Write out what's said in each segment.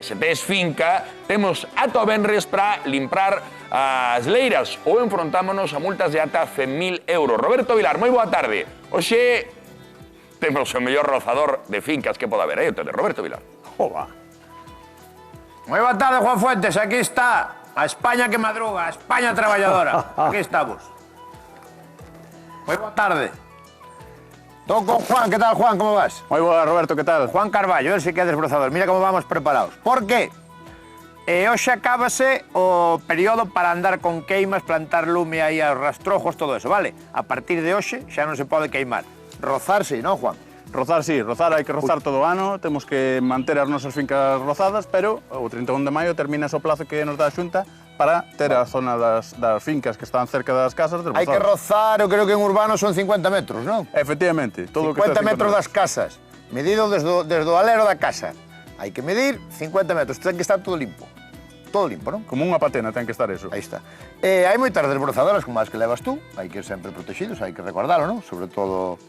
se tes finca, temos ata o venres para limpar as leiras ou enfrontámonos a multas de ata 100.000 euros. Roberto Vilar, moi boa tarde. Hoxe temos o mellor rozador de fincas que pode haber, o de Roberto Vilar. Joba. Moi boa tarde, Juan Fuentes, aquí está a España que madruga, a España traballadora. Aquí estamos. Moi boa tarde. Estou con Juan, ¿qué tal, Juan? ¿Cómo vas? Moi boa, Roberto, ¿qué tal? Juan Carballo, él sí que é desbrozador. Mira como vamos preparados. Por qué? Hoxe acábase o período para andar con queimas, plantar lume aí aos rastrojos, todo eso, vale? A partir de hoxe xa non se pode queimar. Rozar sí, non, Juan? Rozar, sí, rozar hai que rozar todo o ano, temos que manter as nosas fincas rozadas, pero o 31 de maio termina o plazo que nos dá a Xunta para ter a zona das fincas que están cerca das casas desbrozadas. Hai que rozar, eu creo que en urbano son 50 metros, non? Efectivamente. Todo 50 metros das casas, medido desde o alero da casa. Hai que medir 50 metros, ten que estar todo limpo. Todo limpo, non? Como unha patena ten que estar eso. Aí está. Hai moitas desbrozadoras como as que levas tú, hai que ir sempre protegidos, hai que recordalo, non? Sobre todo...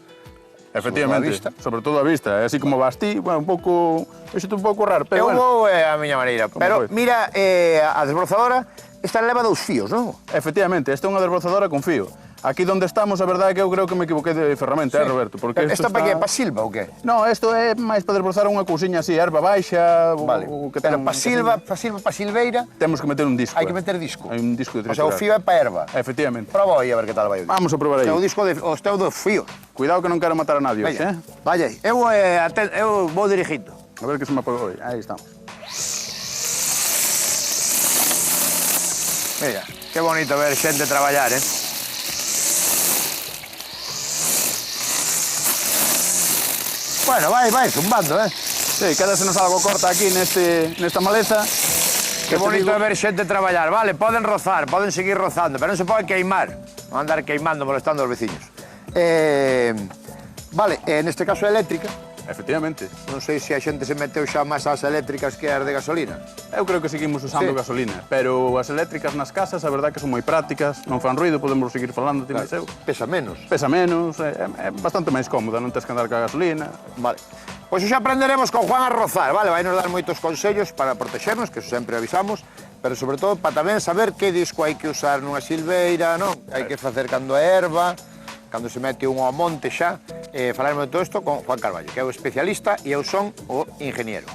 Efectivamente, sobre todo a vista, así como vas ti, bueno, un pouco, vexete un pouco raro, pero eu bueno. vou a miña maneira, pero mira, a desbrozadora, esta leva 2 fíos, non? Efectivamente, esta é unha desbrozadora con fío. Aquí donde estamos, a verdade é que eu creo que me equivoquei de ferramenta, Roberto? Porque esta para que? Para silva ou que? No, isto é máis para desbrozar unha cousiña así, erva baixa, vale. Pero para silva, para silveira... Temos que meter un disco. Hai que meter disco. Hai un disco de triturar. O sea, o fío é para erva. Efectivamente. Proba aí a ver que tal vai o disco. Vamos a probar aí. O disco o teu do fío. Cuidado que non quero matar a nadie, eh? Vaya aí. Eu vou dirigindo. A ver que se me apagou aí. Aí estamos. Mira, que bonito ver xente traballar, Bueno, vai zumbando, Sí, quédasenos algo corta aquí nesta maleza. Que bonito ver xente traballar, vale, poden rozar, poden seguir rozando, pero non se pode queimar. Non andar queimando, molestando aos veciños. Vale, neste caso é eléctrica. Efectivamente. Non sei se a xente se meteu xa máis ás eléctricas que as de gasolina. Eu creo que seguimos usando gasolina, pero as eléctricas nas casas, a verdade que son moi prácticas, non fan ruido, podemos seguir falando, ti máis eu. Pesa menos. Pesa menos, é bastante máis cómoda, non tens que andar ca gasolina. Vale. Pois xa aprenderemos con Juan a rozar, vale? Vai nos dar moitos consellos para protegernos, que eso sempre avisamos, pero sobre todo para tamén saber que disco hai que usar nunha silveira, non? Hai que facer cando é erva, cando se mete un ao monte xa. Falaremos de todo isto con Juan Carballo, que é o especialista e eu son o ingeniero.